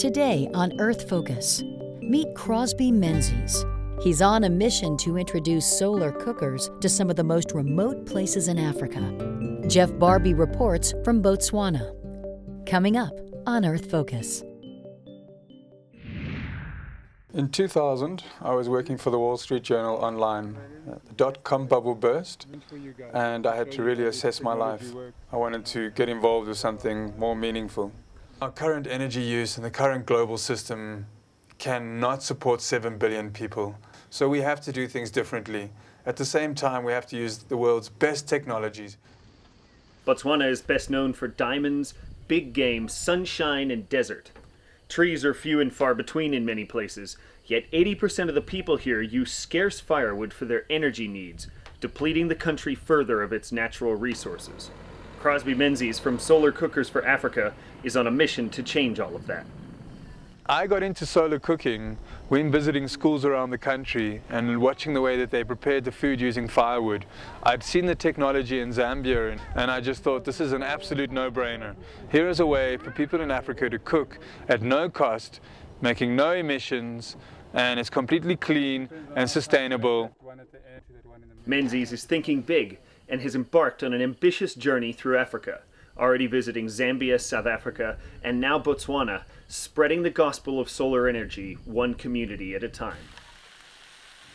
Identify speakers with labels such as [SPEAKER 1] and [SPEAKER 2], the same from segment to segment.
[SPEAKER 1] Today on Earth Focus, meet Crosby Menzies. He's on a mission to introduce solar cookers to some of the most remote places in Africa. Jeff Barbee reports from Botswana. Coming up on Earth Focus.
[SPEAKER 2] In 2000, I was working for the Wall Street Journal online. The dot-com bubble burst, and I had to really assess my life. I wanted to get involved with something more meaningful. Our current energy use in the current global system cannot support 7 billion people, so we have to do things differently. At the same time, we have to use the world's best technologies.
[SPEAKER 3] Botswana is best known for diamonds, big game, sunshine, and desert. Trees are few and far between in many places, yet 80% of the people here use scarce firewood for their energy needs, depleting the country further of its natural resources. Crosby Menzies from Solar Cookers for Africa is on a mission to change all of that.
[SPEAKER 2] I got into solar cooking when visiting schools around the country and watching the way that they prepared the food using firewood. I'd seen the technology in Zambia and I just thought this is an absolute no-brainer. Here is a way for people in Africa to cook at no cost, making no emissions, and it's completely clean and sustainable.
[SPEAKER 3] Menzies is thinking big and has embarked on an ambitious journey through Africa, already visiting Zambia, South Africa, and now Botswana, spreading the gospel of solar energy one community at a time.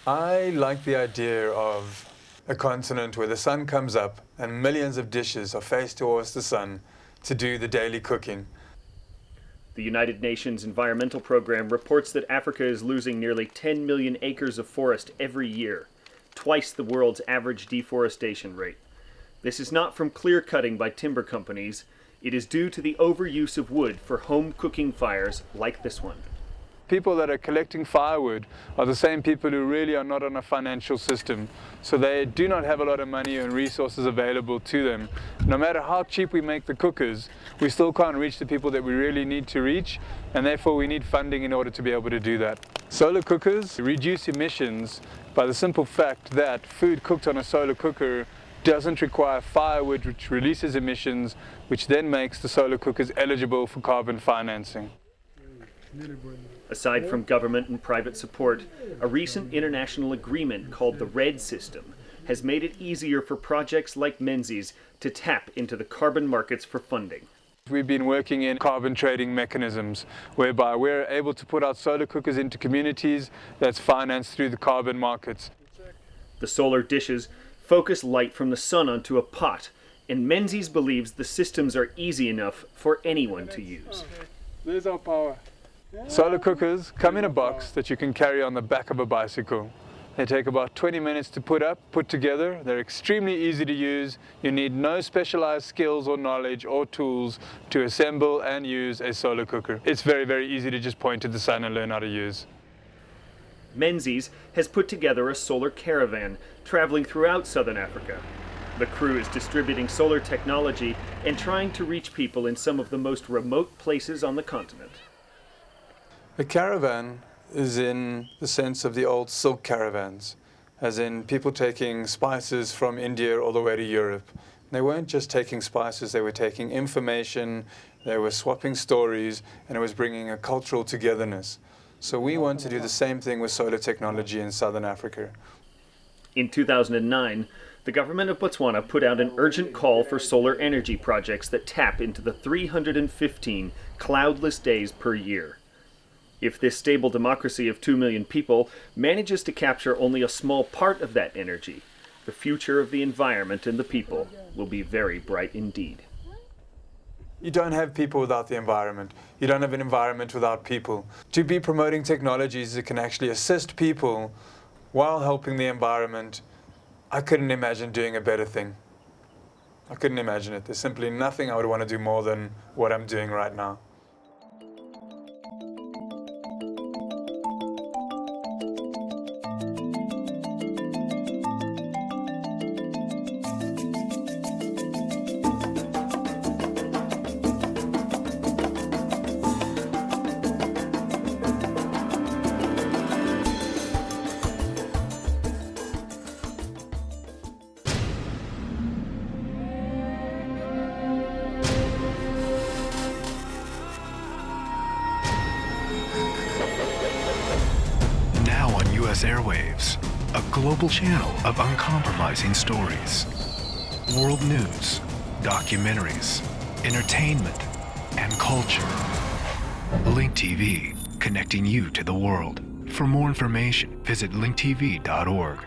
[SPEAKER 2] I like the idea of a continent where the sun comes up and millions of dishes are faced towards the sun to do the daily cooking.
[SPEAKER 3] The United Nations Environmental Program reports that Africa is losing nearly 10 million acres of forest every year, twice the world's average deforestation rate. This is not from clear cutting by timber companies. It is due to the overuse of wood for home cooking fires like this one.
[SPEAKER 2] People that are collecting firewood are the same people who really are not on a financial system. So they do not have a lot of money and resources available to them. No matter how cheap we make the cookers, we still can't reach the people that we really need to reach, and therefore we need funding in order to be able to do that. Solar cookers reduce emissions by the simple fact that food cooked on a solar cooker doesn't require firewood, which releases emissions, which then makes the solar cookers eligible for carbon financing.
[SPEAKER 3] Aside from government and private support, a recent international agreement called the RED system has made it easier for projects like Menzies to tap into the carbon markets for funding.
[SPEAKER 2] We've been working in carbon trading mechanisms, whereby we're able to put out solar cookers into communities that's financed through the carbon markets.
[SPEAKER 3] The solar dishes focus light from the sun onto a pot, and Menzies believes the systems are easy enough for anyone to use.
[SPEAKER 2] There's our power. Solar cookers come in a box that you can carry on the back of a bicycle. They take about 20 minutes to put together. They're extremely easy to use. You need no specialized skills or knowledge or tools to assemble and use a solar cooker. It's very, very easy to just point to the sun and learn how to use.
[SPEAKER 3] Menzies has put together a solar caravan traveling throughout southern Africa. The crew is distributing solar technology and trying to reach people in some of the most remote places on the continent.
[SPEAKER 2] A caravan is in the sense of the old silk caravans, as in people taking spices from India all the way to Europe. They weren't just taking spices, they were taking information, they were swapping stories, and it was bringing a cultural togetherness. So we want to do the same thing with solar technology in southern Africa.
[SPEAKER 3] In 2009, the government of Botswana put out an urgent call for solar energy projects that tap into the 315 cloudless days per year. If this stable democracy of 2 million people manages to capture only a small part of that energy, the future of the environment and the people will be very bright indeed.
[SPEAKER 2] You don't have people without the environment. You don't have an environment without people. To be promoting technologies that can actually assist people while helping the environment, I couldn't imagine doing a better thing. I couldn't imagine it. There's simply nothing I would want to do more than what I'm doing right now.
[SPEAKER 4] U.S. airwaves, a global channel of uncompromising stories. World news, documentaries, entertainment, and culture. Link TV, connecting you to the world. For more information, visit linktv.org.